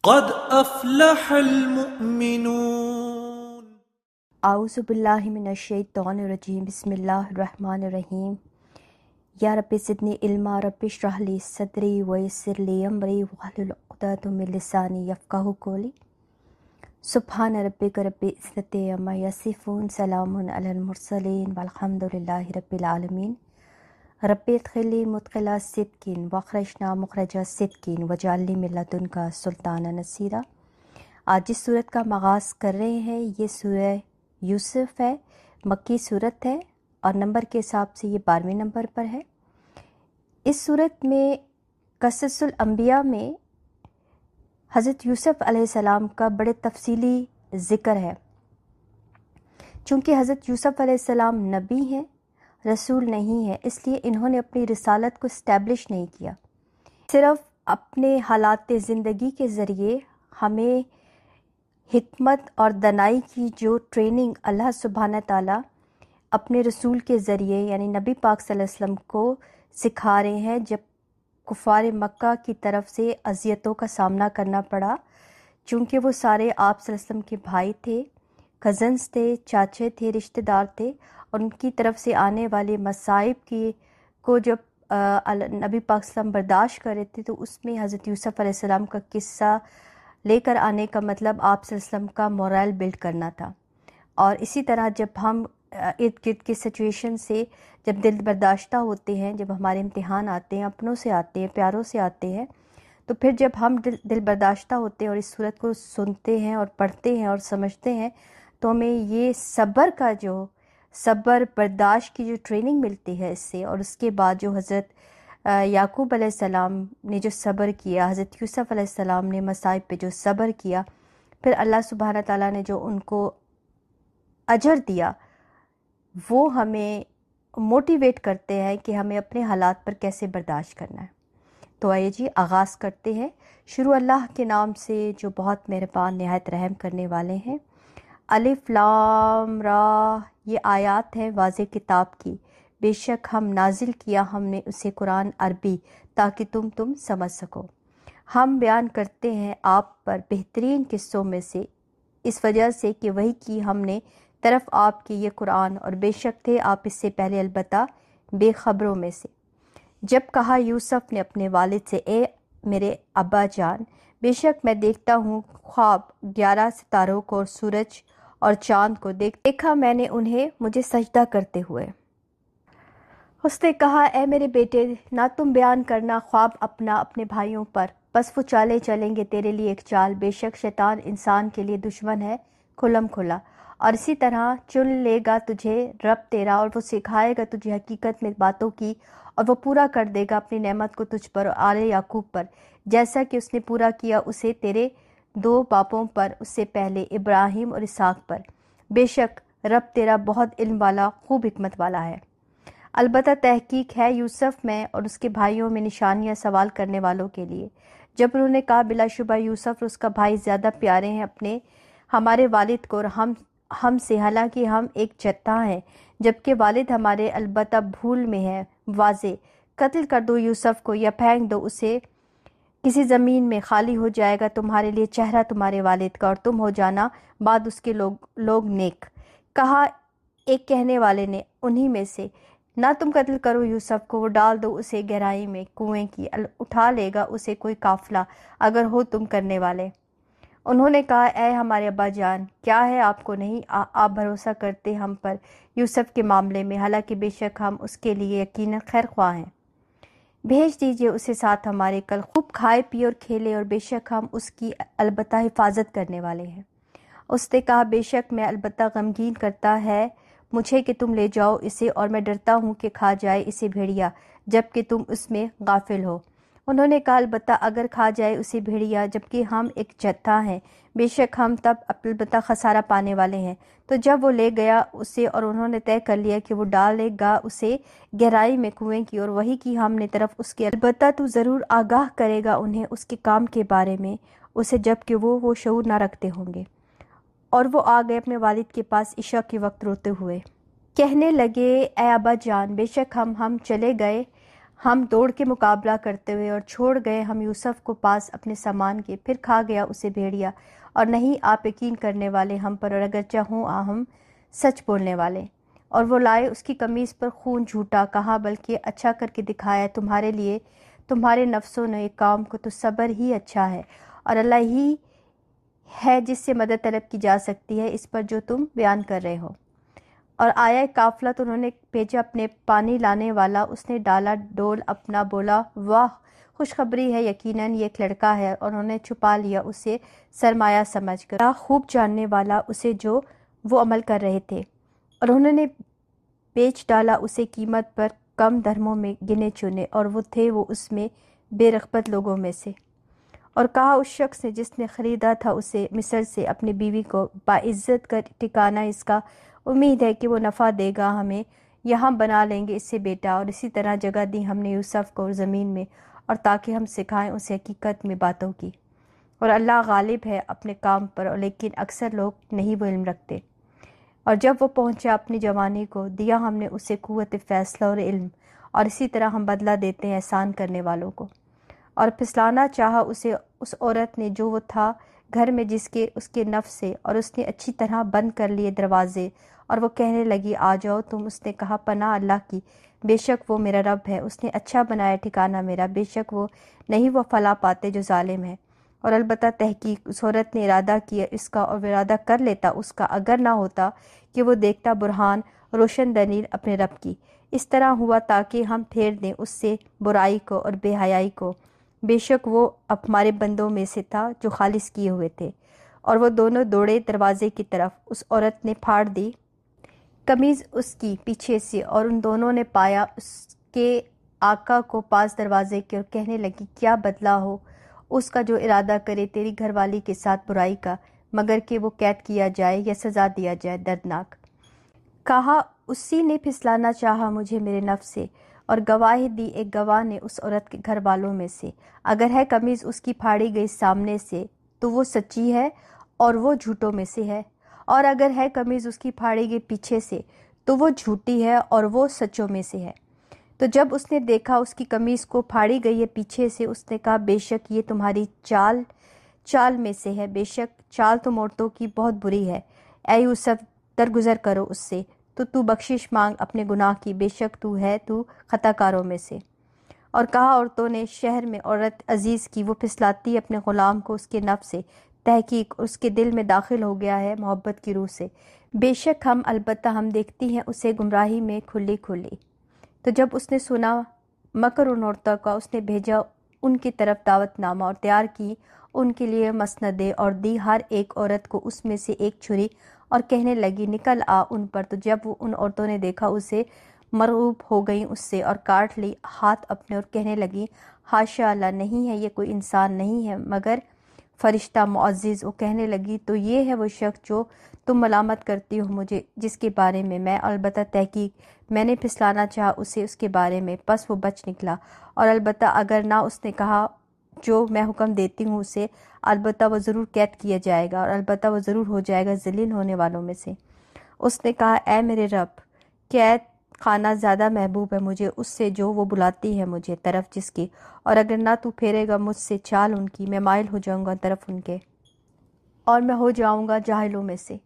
قد افلح المؤمنون۔ اعوذ باللہ من الشیطان الرجیم، بسم اللہ الرحمن الرحیم۔ یا رب زدنی علما، رب اشرح لی صدری ویسر لی امری واحلل عقدۃ من لسانی یفقہوا قولی۔ سبحان ربک رب العزۃ عما یصفون، سلام علی المرسلین والحمد للہ رب العالمین۔ رب ادخلنی مدخل صدق واخرجنا مخرج صدق واجعل لی من لدنک سلطانا نصیرا۔ آج جس صورت کا ہم آغاز کر رہے ہیں یہ سورہ یوسف ہے، مکی صورت ہے اور نمبر کے حساب سے یہ 12ویں نمبر پر ہے۔ اس صورت میں قصص الانبیاء میں حضرت یوسف علیہ السلام کا بڑے تفصیلی ذکر ہے۔ چونکہ حضرت یوسف علیہ السلام نبی ہیں، رسول نہیں ہے، اس لیے انہوں نے اپنی رسالت کو اسٹیبلش نہیں کیا، صرف اپنے حالات زندگی کے ذریعے ہمیں حکمت اور دانائی کی جو ٹریننگ اللہ سبحانہ تعالیٰ اپنے رسول کے ذریعے یعنی نبی پاک صلی اللہ علیہ وسلم کو سکھا رہے ہیں، جب کفار مکہ کی طرف سے اذیتوں کا سامنا کرنا پڑا، چونکہ وہ سارے آپ صلی اللہ علیہ وسلم کے بھائی تھے، کزنس تھے، چاچے تھے، رشتہ دار تھے، اور ان کی طرف سے آنے والے مصائب کو جب نبی پاک صلی اللہ علیہ وسلم برداشت کر رہے تھے، تو اس میں حضرت یوسف علیہ السلام کا قصہ لے کر آنے کا مطلب آپ صلی اللہ علیہ وسلم کا مورال بلڈ کرنا تھا۔ اور اسی طرح جب ہم ارد گرد کی سچویشن سے جب دل برداشتہ ہوتے ہیں، جب ہمارے امتحان آتے ہیں، اپنوں سے آتے ہیں، پیاروں سے آتے ہیں، تو پھر جب ہم دل برداشتہ ہوتے ہیں اور اس صورت کو سنتے ہیں اور پڑھتے ہیں اور سمجھتے ہیں، تو ہمیں یہ صبر برداشت کی جو ٹریننگ ملتی ہے اس سے، اور اس کے بعد جو حضرت یعقوب علیہ السلام نے جو صبر کیا، حضرت یوسف علیہ السلام نے مصائب پہ جو صبر کیا، پھر اللہ سبحانہ تعالیٰ نے جو ان کو اجر دیا، وہ ہمیں موٹیویٹ کرتے ہیں کہ ہمیں اپنے حالات پر کیسے برداشت کرنا ہے۔ تو آئیے جی آغاز کرتے ہیں، شروع اللہ کے نام سے جو بہت مہربان نہایت رحم کرنے والے ہیں۔ الف لام را، یہ آیات ہیں واضح کتاب کی، بے شک ہم نازل کیا ہم نے اسے قرآن عربی تاکہ تم سمجھ سکو۔ ہم بیان کرتے ہیں آپ پر بہترین قصوں میں سے، اس وجہ سے کہ وہی کی ہم نے طرف آپ کی یہ قرآن، اور بے شک تھے آپ اس سے پہلے البتہ بے خبروں میں سے۔ جب کہا یوسف نے اپنے والد سے، اے میرے ابا جان، بے شک میں دیکھتا ہوں خواب 11 ستاروں کو اور سورج اور چاند کو دیکھا میں نے انہیں مجھے سجدہ کرتے ہوئے۔ اس نے کہا، اے میرے بیٹے، نہ تم بیان کرنا خواب اپنے بھائیوں پر، بس وہ چالیں چلیں گے تیرے لیے ایک چال، بے شک شیطان انسان کے لیے دشمن ہے کھلم کھلا، اور اسی طرح چن لے گا تجھے رب تیرا، اور وہ سکھائے گا تجھے حقیقت میں باتوں کی، اور وہ پورا کر دے گا اپنی نعمت کو تجھ پر اور آل یعقوب پر، جیسا کہ اس نے پورا کیا اسے تیرے 2 باپوں پر اس سے پہلے، ابراہیم اور اسحاق پر، بے شک رب تیرا بہت علم والا خوب حکمت والا ہے۔ البتہ تحقیق ہے یوسف میں اور اس کے بھائیوں میں نشانیاں سوال کرنے والوں کے لیے۔ جب انہوں نے کہا، بلا شبہ یوسف اور اس کا بھائی زیادہ پیارے ہیں ہمارے والد کو اور ہم سے، حالانکہ ہم ایک جتھا ہیں، جبکہ والد ہمارے البتہ بھول میں ہے واضح۔ قتل کر دو یوسف کو یا پھینک دو اسے کسی زمین میں، خالی ہو جائے گا تمہارے لیے چہرہ تمہارے والد کا، اور تم ہو جانا بعد اس کے لوگ نیک۔ کہا ایک کہنے والے نے انہی میں سے، نہ تم قتل کرو یوسف کو، وہ ڈال دو اسے گہرائی میں کنویں کی، اٹھا لے گا اسے کوئی قافلہ اگر ہو تم کرنے والے۔ انہوں نے کہا، اے ہمارے ابا جان، کیا ہے آپ کو نہیں آپ بھروسہ کرتے ہم پر یوسف کے معاملے میں، حالانکہ بے شک ہم اس کے لیے یقیناً خیر خواہ ہیں۔ بھیج دیجئے اسے ساتھ ہمارے، کل خوب کھائے پیے اور کھیلے، اور بے شک ہم اس کی البتہ حفاظت کرنے والے ہیں۔ اس نے کہا، بے شک میں البتہ غمگین کرتا ہے مجھے کہ تم لے جاؤ اسے، اور میں ڈرتا ہوں کہ کھا جائے اسے بھیڑیا جبکہ تم اس میں غافل ہو۔ انہوں نے کہا، البتہ اگر کھا جائے اسے بھیڑیا جبکہ ہم ایک جتھا ہیں، بے شک ہم تب البتہ خسارہ پانے والے ہیں۔ تو جب وہ لے گیا اسے اور انہوں نے طے کر لیا کہ وہ ڈالے گا اسے گہرائی میں کنویں کی، اور وہی کی ہم نے طرف اس کے، البتہ تو ضرور آگاہ کرے گا انہیں اس کے کام کے بارے میں اسے جبکہ وہ شعور نہ رکھتے ہوں گے۔ اور وہ آ گئے اپنے والد کے پاس عشاء کے وقت روتے ہوئے، کہنے لگے، اے ابا جان، بے شک ہم چلے گئے ہم دوڑ کے مقابلہ کرتے ہوئے اور چھوڑ گئے ہم یوسف کو پاس اپنے سامان کے، پھر کھا گیا اسے بھیڑیا، اور نہیں آپ یقین کرنے والے ہم پر، اور اگرچہ ہوں ہم سچ بولنے والے۔ اور وہ لائے اس کی قمیص پر خون جھوٹا، کہا بلکہ اچھا کر کے دکھایا تمہارے لیے تمہارے نفسوں نے ایک کام کو، تو صبر ہی اچھا ہے، اور اللہ ہی ہے جس سے مدد طلب کی جا سکتی ہے اس پر جو تم بیان کر رہے ہو۔ اور آیا ایک قافلہ تو انہوں نے بھیجا اپنے پانی لانے والا، اس نے ڈالا ڈول اپنا، بولا واہ خوشخبری ہے، یقیناً یہ ایک لڑکا ہے، اور انہوں نے چھپا لیا اسے سرمایہ سمجھ کر، اللہ خوب جاننے والا اسے جو وہ عمل کر رہے تھے، اور انہوں نے بیچ ڈالا اسے قیمت پر کم درہموں میں گنے چنے، اور وہ تھے وہ اس میں بے رغبت لوگوں میں سے۔ اور کہا اس شخص نے جس نے خریدا تھا اسے مصر سے اپنی بیوی کو، باعزت کا ٹھکانہ اس کا، امید ہے کہ وہ نفع دے گا، ہمیں یہاں بنا لیں گے اس سے بیٹا۔ اور اسی طرح جگہ دی ہم نے یوسف کو زمین میں، اور تاکہ ہم سکھائیں اسے حقیقت میں باتوں کی، اور اللہ غالب ہے اپنے کام پر، اور لیکن اکثر لوگ نہیں وہ علم رکھتے۔ اور جب وہ پہنچا اپنی جوانی کو، دیا ہم نے اسے قوت فیصلہ اور علم، اور اسی طرح ہم بدلہ دیتے ہیں احسان کرنے والوں کو۔ اور پھسلانا چاہا اسے اس عورت نے جو وہ تھا گھر میں، جس کے اس کے نفس سے، اور اس نے اچھی طرح بند کر لیے دروازے، اور وہ کہنے لگی آ جاؤ تم۔ اس نے کہا پناہ اللہ کی، بے شک وہ میرا رب ہے، اس نے اچھا بنایا ٹھکانہ میرا، بے شک وہ نہیں وہ فلاح پاتے جو ظالم ہے۔ اور البتہ تحقیق اس عورت نے ارادہ کیا اس کا، اور وہ ارادہ کر لیتا اس کا، اگر نہ ہوتا کہ وہ دیکھتا برہان روشن دلیل اپنے رب کی۔ اس طرح ہوا تاکہ ہم پھیر دیں اس سے برائی کو اور بے حیائی کو، بے شک وہ ہمارے بندوں میں سے تھا جو خالص کیے ہوئے تھے۔ اور وہ دونوں دوڑے دروازے کی طرف، اس عورت نے پھاڑ دی قمیض اس کی پیچھے سے، اور ان دونوں نے پایا اس کے آقا کو پاس دروازے کے، اور کہنے لگی کیا بدلہ ہو اس کا جو ارادہ کرے تیری گھر والی کے ساتھ برائی کا، مگر کہ وہ قید کیا جائے یا سزا دیا جائے دردناک۔ کہا اسی نے پھسلانا چاہا مجھے میرے نفس سے، اور گواہی دی ایک گواہ نے اس عورت کے گھر والوں میں سے، اگر ہے قمیض اس کی پھاڑی گئی سامنے سے تو وہ سچی ہے اور وہ جھوٹوں میں سے ہے، اور اگر ہے قمیض اس کی پھاڑی گئی پیچھے سے تو وہ جھوٹی ہے اور وہ سچوں میں سے ہے۔ تو جب اس نے دیکھا اس کی قمیض کو پھاڑی گئی ہے پیچھے سے، اس نے کہا بے شک یہ تمہاری چال میں سے ہے، بے شک چال تم عورتوں کی بہت بری ہے، اے یوسف درگزر کرو اس سے، تو بخشش مانگ اپنے گناہ کی، بے شک تو خطا کاروں میں سے۔ اور کہا عورتوں نے شہر میں عورت عزیز کی، وہ پھسلاتی اپنے غلام کو اس کے نفس سے، تحقیق اس کے دل میں داخل ہو گیا ہے محبت کی روح سے، بے شک البتہ ہم دیکھتی ہیں اسے گمراہی میں کھلی کھلی۔ تو جب اس نے سنا مکر ان عورتوں کا، اس نے بھیجا ان کی طرف دعوت نامہ، اور تیار کی ان کے لیے مسندیں، اور دی ہر ایک عورت کو اس میں سے ایک چھری، اور کہنے لگی نکل آ ان پر۔ تو جب وہ ان عورتوں نے دیکھا اسے، مرعوب ہو گئیں اس سے، اور کاٹ لی ہاتھ اپنے، اور کہنے لگی حاشا اللہ، نہیں ہے یہ کوئی انسان نہیں ہے مگر فرشتہ معزز۔ وہ کہنے لگی تو یہ ہے وہ شخص جو تم ملامت کرتی ہو مجھے جس کے بارے میں البتہ تحقیق میں نے پھسلانا چاہا اسے اس کے بارے میں، پس وہ بچ نکلا۔ اور البتہ اگر نہ اس نے کہا جو میں حکم دیتی ہوں اسے، البتہ وہ ضرور قید کیا جائے گا، اور البتہ وہ ضرور ہو جائے گا ذلیل ہونے والوں میں سے۔ اس نے کہا اے میرے رب، قید خانہ زیادہ محبوب ہے مجھے اس سے جو وہ بلاتی ہے مجھے طرف جس کی، اور اگر نہ تو پھیرے گا مجھ سے چال ان کی، میں مائل ہو جاؤں گا طرف ان کے، اور میں ہو جاؤں گا جاہلوں میں سے۔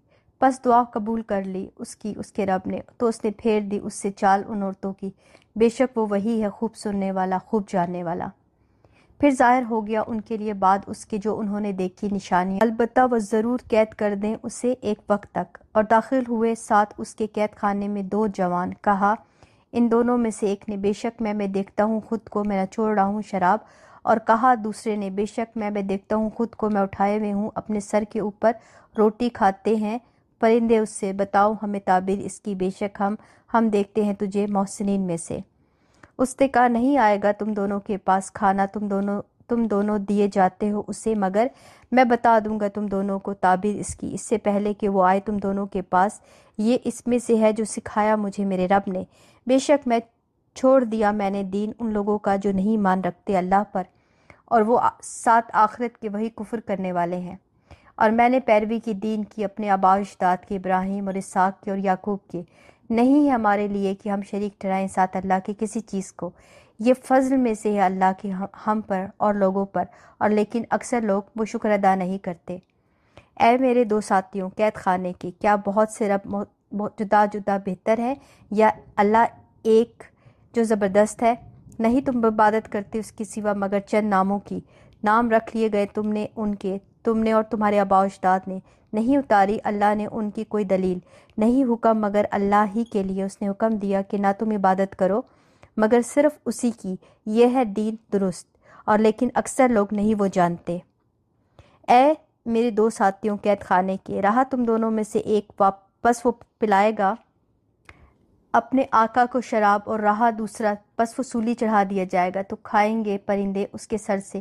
پس دعا قبول کر لی اس کی اس کے رب نے، تو اس نے پھیر دی اس سے چال ان عورتوں کی، بے شک وہ وہی ہے خوب سننے والا خوب جاننے والا۔ پھر ظاہر ہو گیا ان کے لیے بعد اس کے جو انہوں نے دیکھی نشانی، البتہ وہ ضرور قید کر دیں اسے ایک وقت تک۔ اور داخل ہوئے ساتھ اس کے قید خانے میں دو جوان، کہا ان دونوں میں سے ایک نے بے شک میں دیکھتا ہوں خود کو میں نچوڑ رہا ہوں شراب، اور کہا دوسرے نے بے شک میں دیکھتا ہوں خود کو میں اٹھائے ہوئے ہوں اپنے سر کے اوپر، روٹی کھاتے ہیں پرندے اس سے، بتاؤ ہمیں تعبیر اس کی، بے شک ہم دیکھتے ہیں تجھے محسنین میں سے۔ اس نے کہا نہیں آئے گا تم دونوں کے پاس کھانا، تم دونوں دیے جاتے ہو اسے، مگر میں بتا دوں گا تم دونوں کو تعبیر اس کی، اس سے پہلے کہ وہ آئے تم دونوں کے پاس، یہ اس میں سے ہے جو سکھایا مجھے میرے رب نے، بے شک میں چھوڑ دیا میں نے دین ان لوگوں کا جو نہیں مان رکھتے اللہ پر، اور وہ ساتھ آخرت کے وہی کفر کرنے والے ہیں، اور میں نے پیروی کی دین کی اپنے آباء و اجداد کے، ابراہیم اور اسحاق کے اور یعقوب کے، نہیں ہے ہمارے لیے کہ ہم شریک ٹھہرائیں ساتھ اللہ کے کسی چیز کو، یہ فضل میں سے ہے اللہ کے ہم پر اور لوگوں پر، اور لیکن اکثر لوگ وہ شکر ادا نہیں کرتے۔ اے میرے دو ساتھیوں قید خانے کے، کیا بہت سے رب جدا جدا بہتر ہے، یا اللہ ایک جو زبردست ہے؟ نہیں تم عبادت کرتے اس کے سوا مگر چند ناموں کی، نام رکھ لیے گئے تم نے ان کے، تم نے اور تمہارے آباء و اجداد نے، نہیں اتاری اللہ نے ان کی کوئی دلیل، نہیں حکم مگر اللہ ہی کے لیے اس نے حکم دیا کہ نہ تم عبادت کرو مگر صرف اسی کی، یہ ہے دین درست، اور لیکن اکثر لوگ نہیں وہ جانتے۔ اے میرے دو ساتھیوں قید خانے کے، رہا تم دونوں میں سے ایک، واپس وہ پلائے گا اپنے آقا کو شراب، اور رہا دوسرا، پس وہ سولی چڑھا دیا جائے گا تو کھائیں گے پرندے اس کے سر سے۔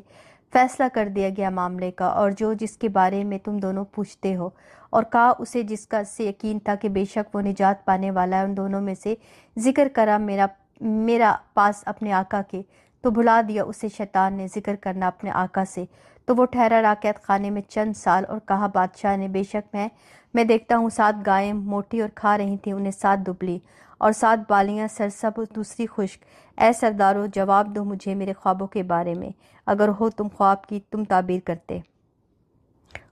فیصلہ کر دیا گیا معاملے کا، اور جو جس کے بارے میں تم دونوں پوچھتے ہو، اور کہا اسے جس کا سے یقین تھا کہ بے شک وہ نجات پانے والا ہے، ان دونوں میں سے ذکر کرا میرا پاس اپنے آقا کے، تو بھلا دیا اسے شیطان نے ذکر کرنا اپنے آقا سے، تو وہ ٹھہرا رہا قید خانے میں چند سال۔ اور کہا بادشاہ نے بے شک میں دیکھتا ہوں 7 گائیں موٹی اور کھا رہی تھیں انہیں 7 دبلی، اور 7 بالیاں سرسب اور دوسری خشک۔ اے سردارو جواب دو مجھے میرے خوابوں کے بارے میں، اگر ہو تم خواب کی تم تعبیر کرتے۔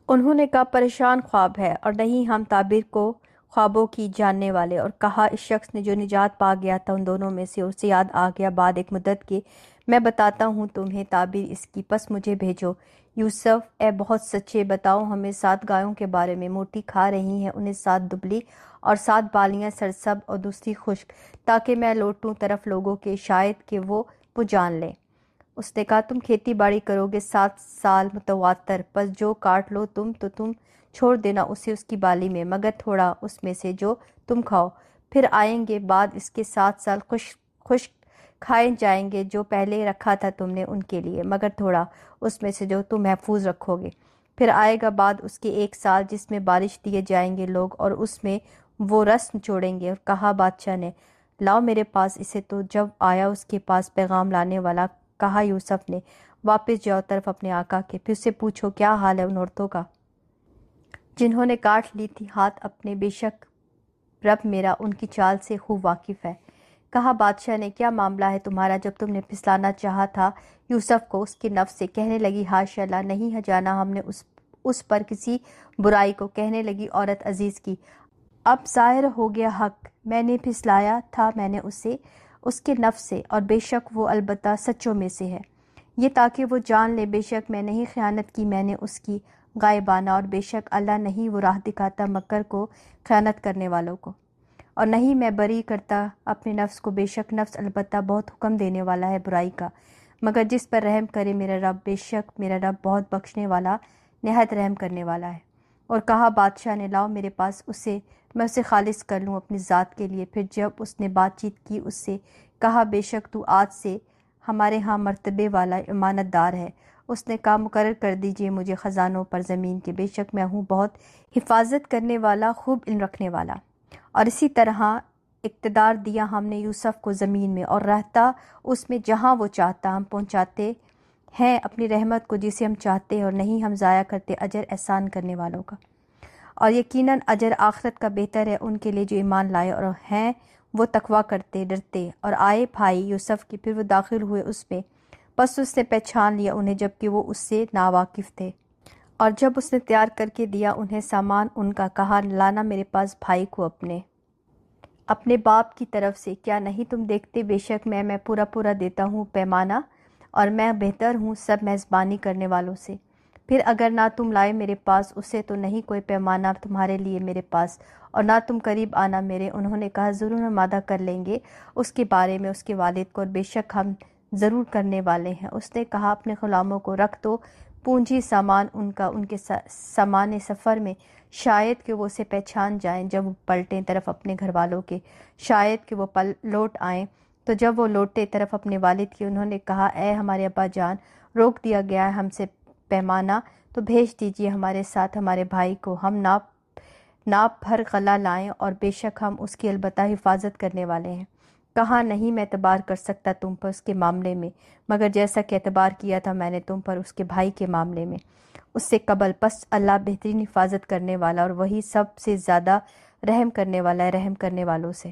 انہوں نے کہا پریشان خواب ہے، اور نہیں ہم تعبیر کو خوابوں کی جاننے والے۔ اور کہا اس شخص نے جو نجات پا گیا تھا ان دونوں میں سے، اور اسے یاد آ گیا بعد ایک مدت کے، میں بتاتا ہوں تمہیں تعبیر اس کی، پس مجھے بھیجو۔ یوسف اے بہت سچے، بتاؤ ہمیں 7 گایوں کے بارے میں، موٹی کھا رہی ہیں انہیں 7 دبلی، اور 7 بالیاں سرسب اور دوسری خشک، تاکہ میں لوٹوں طرف لوگوں کے، شاید کہ وہ جان لیں۔ اس نے کہا تم کھیتی باڑی کرو گے 7 سال متواتر، پس جو کاٹ لو تم تو تم چھوڑ دینا اسے اس کی بالی میں، مگر تھوڑا اس میں سے جو تم کھاؤ۔ پھر آئیں گے بعد اس کے 7 سال خشک کھائے جائیں گے جو پہلے رکھا تھا تم نے ان کے لیے، مگر تھوڑا اس میں سے جو تم محفوظ رکھو گے۔ پھر آئے گا بعد اس کے 1 سال جس میں بارش دیے جائیں گے لوگ، اور اس میں وہ رس نچوڑیں گے۔ اور کہا بادشاہ نے لاؤ میرے پاس اسے، تو جب آیا اس کے پاس پیغام لانے والا، کہا یوسف نے واپس جاؤ طرف اپنے آقا کے، پھر اسے پوچھو کیا حال ہے ان عورتوں کا جنہوں نے کاٹ لی تھی ہاتھ اپنے، بے شک رب میرا ان کی چال سے خوب واقف ہے۔ کہا بادشاہ نے کیا معاملہ ہے تمہارا جب تم نے پھسلانا چاہا تھا یوسف کو اس کے نفس سے؟ کہنے لگی حاشا اللہ، نہیں ہجانا ہم نے اس پر کسی برائی کو، کہنے لگی عورت عزیز کی اب ظاہر ہو گیا حق، میں نے پھسلایا تھا میں نے اسے اس کے نفس سے، اور بے شک وہ البتہ سچوں میں سے ہے، یہ تاکہ وہ جان لے بے شک میں نہیں خیانت کی میں نے اس کی غائبانہ، اور بے شک اللہ نہیں وہ راہ دکھاتا مکر کو خیانت کرنے والوں کو، اور نہیں میں بری کرتا اپنے نفس کو، بے شک نفس البتہ بہت حکم دینے والا ہے برائی کا، مگر جس پر رحم کرے میرا رب، بے شک میرا رب بہت بخشنے والا نہایت رحم کرنے والا ہے۔ اور کہا بادشاہ نے لاؤ میرے پاس اسے، میں اسے خالص کر لوں اپنی ذات کے لیے۔ پھر جب اس نے بات چیت کی اس سے، کہا بے شک تو آج سے ہمارے ہاں مرتبے والا امانت دار ہے۔ اس نے کہا مقرر کر دیجئے مجھے خزانوں پر زمین کے، بے شک میں ہوں بہت حفاظت کرنے والا خوب علم رکھنے والا۔ اور اسی طرح اقتدار دیا ہم نے یوسف کو زمین میں، اور رہتا اس میں جہاں وہ چاہتا، ہم پہنچاتے ہیں اپنی رحمت کو جسے ہم چاہتے ہیں، اور نہیں ہم ضائع کرتے اجر احسان کرنے والوں کا۔ اور یقیناً اجر آخرت کا بہتر ہے ان کے لیے جو ایمان لائے اور ہیں وہ تقویٰ کرتے ڈرتے۔ اور آئے بھائی یوسف کی، پھر وہ داخل ہوئے اس میں، پس اس نے پہچان لیا انہیں جبکہ وہ اس سے ناواقف تھے۔ اور جب اس نے تیار کر کے دیا انہیں سامان ان کا، کہا لانا میرے پاس بھائی کو اپنے باپ کی طرف سے، کیا نہیں تم دیکھتے بے شک میں پورا دیتا ہوں پیمانہ، اور میں بہتر ہوں سب میزبانی کرنے والوں سے۔ پھر اگر نہ تم لائے میرے پاس اسے تو نہیں کوئی پیمانہ تمہارے لیے میرے پاس، اور نہ تم قریب آنا میرے۔ انہوں نے کہا ضرور ہم وعدہ کر لیں گے اس کے بارے میں اس کے والد کو، اور بے شک ہم ضرور کرنے والے ہیں۔ اس نے کہا اپنے غلاموں کو رکھ دو پونجی سامان ان کا ان کے سامان سفر میں، شاید کہ وہ اسے پہچان جائیں جب وہ پلٹیں طرف اپنے گھر والوں کے، شاید کہ وہ لوٹ آئیں۔ تو جب وہ لوٹے طرف اپنے والد کی، انہوں نے کہا اے ہمارے ابا جان، روک دیا گیا ہے ہم سے پیمانہ، تو بھیج دیجئے ہمارے ساتھ ہمارے بھائی کو، ہم ناپ بھر غلہ لائیں، اور بے شک ہم اس کی البتہ حفاظت کرنے والے ہیں۔ کہا نہیں میں اعتبار کر سکتا تم پر اس کے معاملے میں، مگر جیسا کہ اعتبار کیا تھا میں نے تم پر اس کے بھائی کے معاملے میں اس سے قبل، پس اللہ بہترین حفاظت کرنے والا اور وہی سب سے زیادہ رحم کرنے والا ہے رحم کرنے والوں سے۔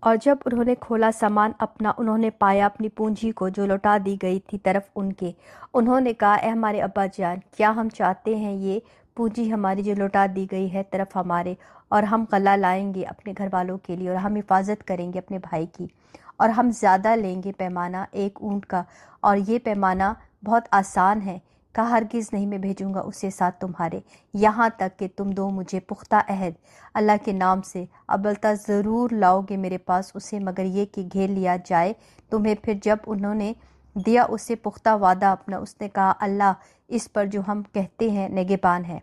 اور جب انہوں نے کھولا سامان اپنا، انہوں نے پایا اپنی پونجی کو جو لوٹا دی گئی تھی طرف ان کے۔ انہوں نے کہا، اے ہمارے ابا جان، کیا ہم چاہتے ہیں یہ پونجی ہماری جو لوٹا دی گئی ہے طرف ہمارے، اور ہم غلہ لائیں گے اپنے گھر والوں کے لیے، اور ہم حفاظت کریں گے اپنے بھائی کی، اور ہم زیادہ لیں گے پیمانہ ایک اونٹ کا، اور یہ پیمانہ بہت آسان ہے۔ کہا، ہرگز نہیں، میں بھیجوں گا اسے ساتھ تمہارے، یہاں تک کہ تم دو مجھے پختہ عہد اللہ کے نام سے ابلتا ضرور لاؤ گے میرے پاس اسے، مگر یہ کہ گھیر لیا جائے تمہیں۔ پھر جب انہوں نے دیا اسے پختہ وعدہ اپنا، اس نے کہا، اللہ اس پر جو ہم کہتے ہیں نگہبان ہے۔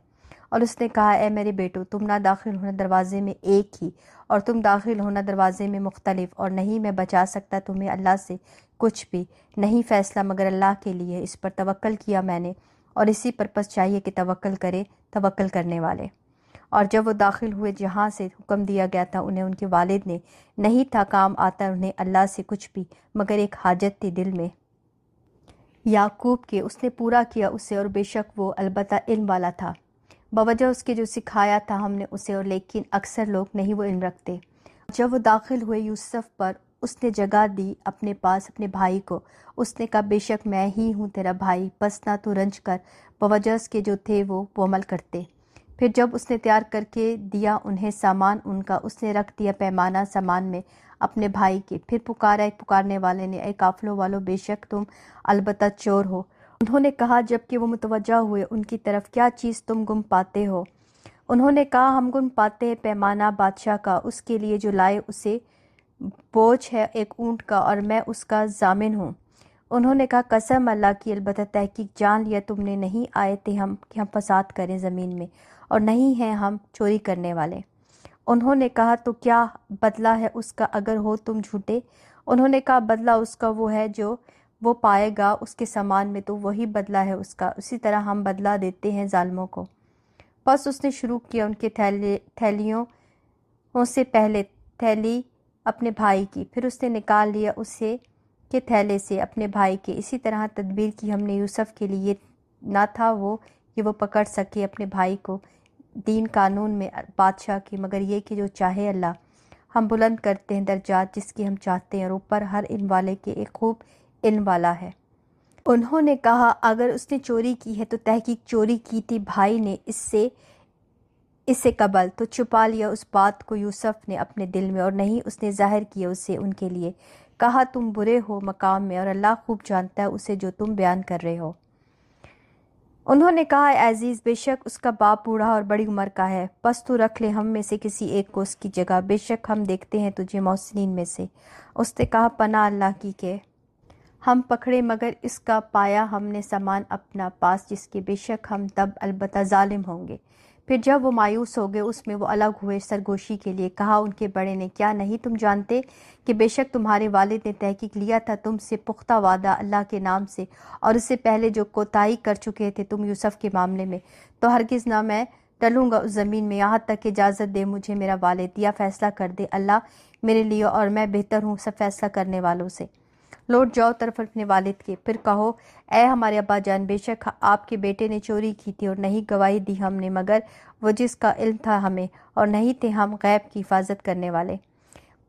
اور اس نے کہا، اے میرے بیٹو، تم نہ داخل ہونا دروازے میں ایک ہی، اور تم داخل ہونا دروازے میں مختلف، اور نہیں میں بچا سکتا تمہیں اللہ سے کچھ بھی، نہیں فیصلہ مگر اللہ کے لیے، اس پر توکل کیا میں نے، اور اسی پر پس چاہیے کہ توکل کرے توکل کرنے والے۔ اور جب وہ داخل ہوئے جہاں سے حکم دیا گیا تھا انہیں، ان کے والد نے نہیں تھا کام آتا انہیں اللہ سے کچھ بھی، مگر ایک حاجت تھی دل میں یعقوب کے، اس نے پورا کیا اسے، اور بے شک وہ البتہ علم والا تھا بوجہ اس کے جو سکھایا تھا ہم نے اسے، اور لیکن اکثر لوگ نہیں وہ علم رکھتے۔ جب وہ داخل ہوئے یوسف پر، اس نے جگہ دی اپنے پاس اپنے بھائی کو، اس نے کہا، بے شک میں ہی ہوں تیرا بھائی، بس نہ تو رنج کر، بوجہ اس کے جو تھے وہ عمل کرتے۔ پھر جب اس نے تیار کر کے دیا انہیں سامان ان کا، اس نے رکھ دیا پیمانہ سامان میں اپنے بھائی کے۔ پھر پکارا ایک پکارنے والے نے، اے قافلوں والو، بے شک تم البتہ چور ہو۔ انہوں نے کہا جب کہ وہ متوجہ ہوئے ان کی طرف، کیا چیز تم گم پاتے ہو؟ انہوں نے کہا، ہم گم پاتے ہیں پیمانہ بادشاہ کا، اس کے لیے جو لائے اسے بوجھ ہے ایک اونٹ کا، اور میں اس کا ضامن ہوں۔ انہوں نے کہا، قسم اللہ کی، البتہ تحقیق جان لیا تم نے، نہیں آئے تھے ہم کہ ہم فساد کریں زمین میں، اور نہیں ہیں ہم چوری کرنے والے۔ انہوں نے کہا، تو کیا بدلہ ہے اس کا اگر ہو تم جھوٹے؟ انہوں نے کہا، بدلہ اس کا وہ ہے جو وہ پائے گا اس کے سامان میں، تو وہی بدلہ ہے اس کا، اسی طرح ہم بدلہ دیتے ہیں ظالموں کو۔ بس اس نے شروع کیا ان کے تھیلیوں سے پہلے تھیلی اپنے بھائی کی، پھر اس نے نکال لیا اسے کے تھیلے سے اپنے بھائی کے۔ اسی طرح تدبیر کی ہم نے یوسف کے لیے، نہ تھا وہ کہ وہ پکڑ سکے اپنے بھائی کو دین قانون میں بادشاہ کی، مگر یہ کہ جو چاہے اللہ، ہم بلند کرتے ہیں درجات جس کی ہم چاہتے ہیں، اور اوپر ہر علم والے کے ایک خوب علم والا ہے۔ انہوں نے کہا، اگر اس نے چوری کی ہے تو تحقیق چوری کی تھی بھائی نے اس سے قبل، تو چھپا لیا اس بات کو یوسف نے اپنے دل میں، اور نہیں اس نے ظاہر کیا اسے ان کے لیے۔ کہا، تم برے ہو مقام میں، اور اللہ خوب جانتا ہے اسے جو تم بیان کر رہے ہو۔ انہوں نے کہا، اے عزیز، بے شک اس کا باپ بوڑھا اور بڑی عمر کا ہے، بس تو رکھ لے ہم میں سے کسی ایک کو اس کی جگہ، بے شک ہم دیکھتے ہیں تجھے محسنین میں سے۔ اس نے کہا، پناہ اللہ کی کہ ہم پکڑے، مگر اس کا پایا ہم نے سامان اپنا پاس، جس کے بے شک ہم تب البتہ ظالم ہوں گے۔ پھر جب وہ مایوس ہو گئے اس میں وہ الگ ہوئے سرگوشی کے لیے، کہا ان کے بڑے نے، کیا نہیں تم جانتے کہ بے شک تمہارے والد نے تحقیق لیا تھا تم سے پختہ وعدہ اللہ کے نام سے، اور اس سے پہلے جو کوتاہی کر چکے تھے تم یوسف کے معاملے میں، تو ہرگز نہ میں ٹلوں گا اس زمین میں، یہاں تک کہ اجازت دے مجھے میرا والد، یا فیصلہ کر دے اللہ میرے لیے، اور میں بہتر ہوں سب فیصلہ کرنے والوں سے۔ لوٹ جاؤ طرف اپنے والد کے، پھر کہو، اے ہمارے ابا جان، بے شک آپ کے بیٹے نے چوری کی تھی، اور نہیں گواہی دی ہم نے مگر وہ جس کا علم تھا ہمیں، اور نہیں تھے ہم غیب کی حفاظت کرنے والے۔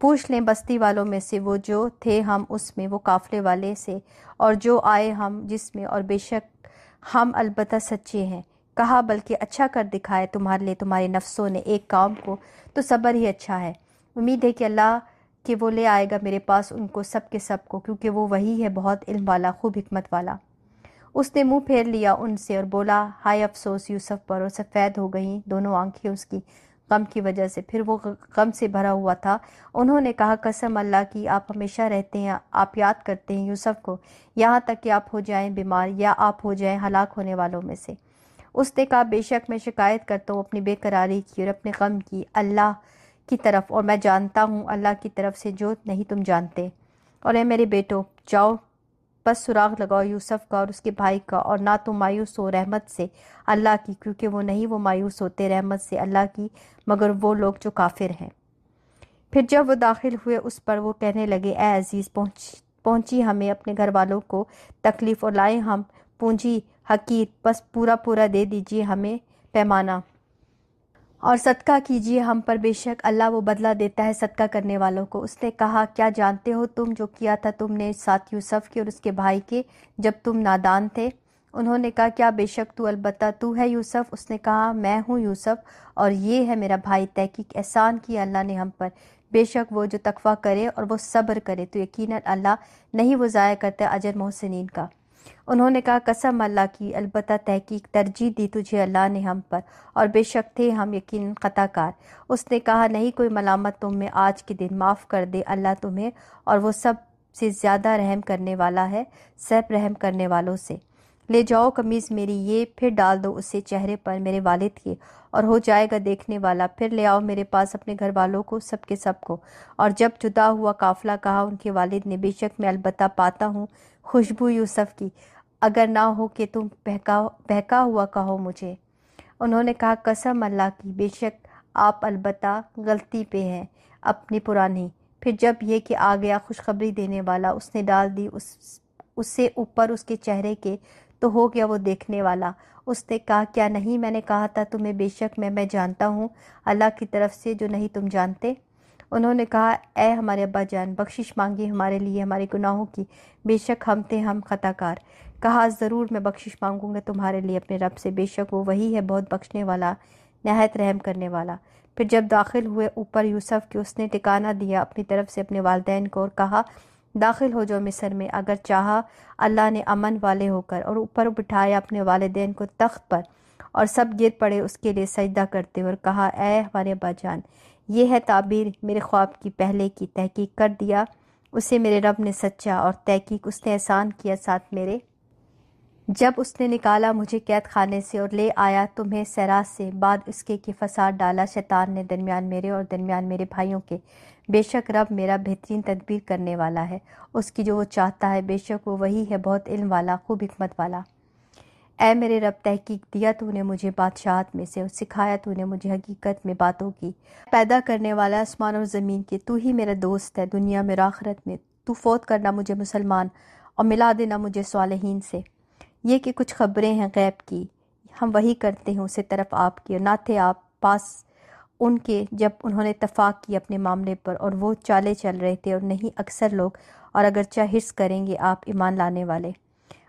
پوچھ لیں بستی والوں میں سے وہ جو تھے ہم اس میں، وہ قافلے والے سے، اور جو آئے ہم جس میں، اور بے شک ہم البتہ سچے ہیں۔ کہا، بلکہ اچھا کر دکھائے تمہارے لیے تمہارے نفسوں نے ایک کام کو، تو صبر ہی اچھا ہے۔ امید ہے کہ اللہ کہ وہ لے آئے گا میرے پاس ان کو سب کے سب کو، کیونکہ وہ وہی ہے بہت علم والا خوب حکمت والا۔ اس نے منہ پھیر لیا ان سے اور بولا، ہائے افسوس یوسف پر، اور سفید ہو گئیں دونوں آنکھیں اس کی غم کی وجہ سے، پھر وہ غم سے بھرا ہوا تھا۔ انہوں نے کہا، قسم اللہ کی، آپ ہمیشہ رہتے ہیں، آپ یاد کرتے ہیں یوسف کو، یہاں تک کہ آپ ہو جائیں بیمار، یا آپ ہو جائیں ہلاک ہونے والوں میں سے۔ اس نے کہا، بے شک میں شکایت کرتا ہوں اپنی بے قراری کی اور اپنے غم کی اللہ کی طرف، اور میں جانتا ہوں اللہ کی طرف سے جو نہیں تم جانتے۔ اور اے میرے بیٹو، جاؤ بس سراغ لگاؤ یوسف کا اور اس کے بھائی کا، اور نہ تو مایوس ہو رحمت سے اللہ کی، کیونکہ وہ نہیں وہ مایوس ہوتے رحمت سے اللہ کی مگر وہ لوگ جو کافر ہیں۔ پھر جب وہ داخل ہوئے اس پر، وہ کہنے لگے، اے عزیز، پہنچی ہمیں اپنے گھر والوں کو تکلیف، اور لائے ہم پونجی حقیر، بس پورا پورا دے دیجیے ہمیں پیمانہ۔ اور صدقہ کیجیے ہم پر، بے شک اللہ وہ بدلہ دیتا ہے صدقہ کرنے والوں کو۔ اس نے کہا کیا جانتے ہو تم جو کیا تھا تم نے ساتھ یوسف کے اور اس کے بھائی کے جب تم نادان تھے؟ انہوں نے کہا کیا، بے شک تو، البتہ تو ہے یوسف۔ اس نے کہا میں ہوں یوسف اور یہ ہے میرا بھائی۔ تحقیق احسان کیا اللہ نے ہم پر، بے شک وہ جو تقویٰ کرے اور وہ صبر کرے تو یقیناً اللہ نہیں وہ ضائع کرتا اجر محسنین کا۔ انہوں نے کہا قسم اللہ کی، البتہ تحقیق ترجیح دی تجھے اللہ نے ہم پر، اور بے شک تھے ہم یقیناً خطا کار۔ اس نے کہا نہیں کوئی ملامت تم میں، آج کے دن معاف کر دے اللہ تمہیں، اور وہ سب سے زیادہ رحم کرنے والا ہے سب رحم کرنے والوں سے۔ لے جاؤ قمیص میری یہ، پھر ڈال دو اسے چہرے پر میرے والد کے، اور ہو جائے گا دیکھنے والا۔ پھر لے آؤ میرے پاس اپنے گھر والوں کو سب کے سب کو۔ اور جب جدا ہوا قافلہ کہا ان کے والد نے بے شک میں البتہ پاتا ہوں خوشبو یوسف کی، اگر نہ ہو کہ تم بہکا ہوا کہو مجھے۔ انہوں نے کہا قسم اللہ کی، بے شک آپ البتہ غلطی پہ ہیں اپنی پرانی۔ پھر جب یہ کہ آ گیا خوشخبری دینے والا، اس نے ڈال دی اسے اوپر اس کے چہرے کے تو ہو گیا وہ دیکھنے والا۔ اس نے کہا کیا نہیں میں نے کہا تھا تمہیں، بے شک میں جانتا ہوں اللہ کی طرف سے جو نہیں تم جانتے۔ انہوں نے کہا اے ہمارے ابا جان، بخشش مانگی ہمارے لیے ہمارے گناہوں کی، بے شک ہم تھے ہم خطا کار۔ کہا ضرور میں بخشش مانگوں گا تمہارے لیے اپنے رب سے، بے شک وہ وہی ہے بہت بخشنے والا نہایت رحم کرنے والا۔ پھر جب داخل ہوئے اوپر یوسف کے، اس نے ٹھکانہ دیا اپنی طرف سے اپنے والدین کو اور کہا داخل ہو جاؤ مصر میں، اگر چاہا اللہ نے امن والے ہو کر۔ اور اوپر بٹھایا اپنے والدین کو تخت پر، اور سب گر پڑے اس کے لیے سجدہ کرتے اور کہا اے ہمارے ابا جان، یہ ہے تعبیر میرے خواب کی پہلے کی، تحقیق کر دیا اسے میرے رب نے سچا، اور تحقیق اس نے احسان کیا ساتھ میرے، جب اس نے نکالا مجھے قید خانے سے اور لے آیا تمہیں صحرا سے، بعد اس کے کہ فساد ڈالا شیطان نے درمیان میرے اور درمیان میرے بھائیوں کے۔ بے شک رب میرا بہترین تدبیر کرنے والا ہے، اس کی جو وہ چاہتا ہے، بے شک وہ وہی ہے بہت علم والا خوب حکمت والا۔ اے میرے رب تحقیق دیا تو نے مجھے بادشاہت میں سے، اور سکھایا تو نے مجھے حقیقت میں باتوں کی۔ پیدا کرنے والا آسمان اور زمین کے، تو ہی میرا دوست ہے دنیا میں اور آخرت میں۔ تو فوت کرنا مجھے مسلمان اور ملا دینا مجھے صالحین سے۔ یہ کہ کچھ خبریں ہیں غیب کی، ہم وہی کرتے ہیں اسے طرف آپ کی، اور نہ تھے آپ پاس ان کے جب انہوں نے اتفاق کی اپنے معاملے پر، اور وہ چالے چل رہے تھے، اور نہیں اکثر لوگ، اور اگرچہ حرص کریں گے آپ ایمان لانے والے،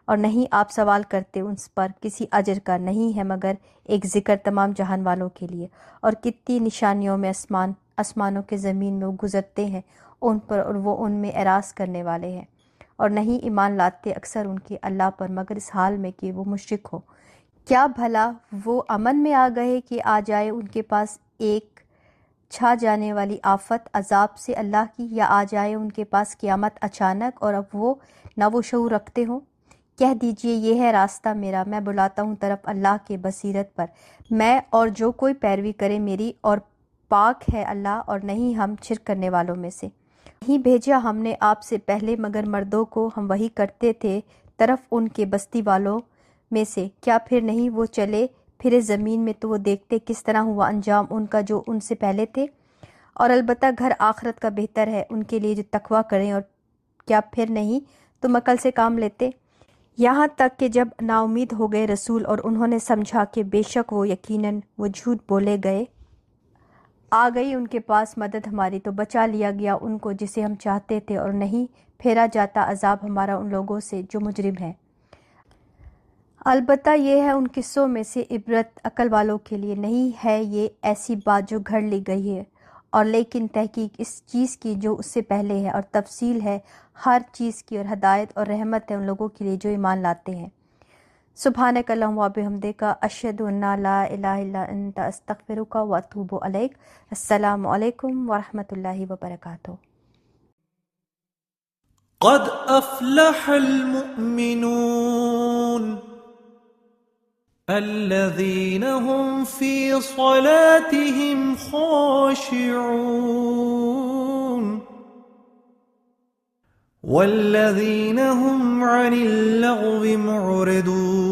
اور نہیں آپ سوال کرتے ان پر کسی اجر کا، نہیں ہے مگر ایک ذکر تمام جہان والوں کے لیے۔ اور کتنی نشانیوں میں آسمانوں کے زمین میں وہ گزرتے ہیں ان پر، اور وہ ان میں اعراض کرنے والے ہیں، اور نہیں ایمان لاتے اکثر ان کے اللہ پر مگر اس حال میں کہ وہ مشرک ہو۔ کیا بھلا وہ امن میں آ گئے کہ آ جائے ان کے پاس ایک چھا جانے والی آفت عذاب سے اللہ کی، یا آ جائے ان کے پاس قیامت اچانک اور اب وہ نہ وہ شعور رکھتے ہوں؟ کہہ دیجئے یہ ہے راستہ میرا، میں بلاتا ہوں طرف اللہ کے بصیرت پر، میں اور جو کوئی پیروی کرے میری، اور پاک ہے اللہ اور نہیں ہم شرک کرنے والوں میں سے۔ نہیں بھیجا ہم نے آپ سے پہلے مگر مردوں کو ہم وحی کرتے تھے طرف ان کے بستی والوں میں سے، کیا پھر نہیں وہ چلے پھرے زمین میں تو وہ دیکھتے کس طرح ہوا انجام ان کا جو ان سے پہلے تھے، اور البتہ گھر آخرت کا بہتر ہے ان کے لیے جو تقویٰ کریں، اور کیا پھر نہیں تم عقل سے کام لیتے؟ یہاں تک کہ جب نا امید ہو گئے رسول اور انہوں نے سمجھا کہ بے شک وہ یقیناً وہ جھوٹ بولے گئے، آ گئی ان کے پاس مدد ہماری تو بچا لیا گیا ان کو جسے ہم چاہتے تھے، اور نہیں پھیرا جاتا عذاب ہمارا ان لوگوں سے جو مجرم ہیں۔ البتہ یہ ہے ان قصوں میں سے عبرت عقل والوں کے لیے، نہیں ہے یہ ایسی بات جو گھڑ لی گئی ہے، اور لیکن تحقیق اس چیز کی جو اس سے پہلے ہے، اور تفصیل ہے ہر چیز کی، اور ہدایت اور رحمت ہے ان لوگوں کے لیے جو ایمان لاتے ہیں۔ سبحانک اللہم و بحمدک، اشہد ان لا الہ الا انت، استغفرک و اتوب الیک۔ السلام علیکم ورحمۃ اللہ وبرکاتہ۔ قد افلح المؤمنون الذين هم في صلاتهم خاشعون والذين هم عن اللغو معرضون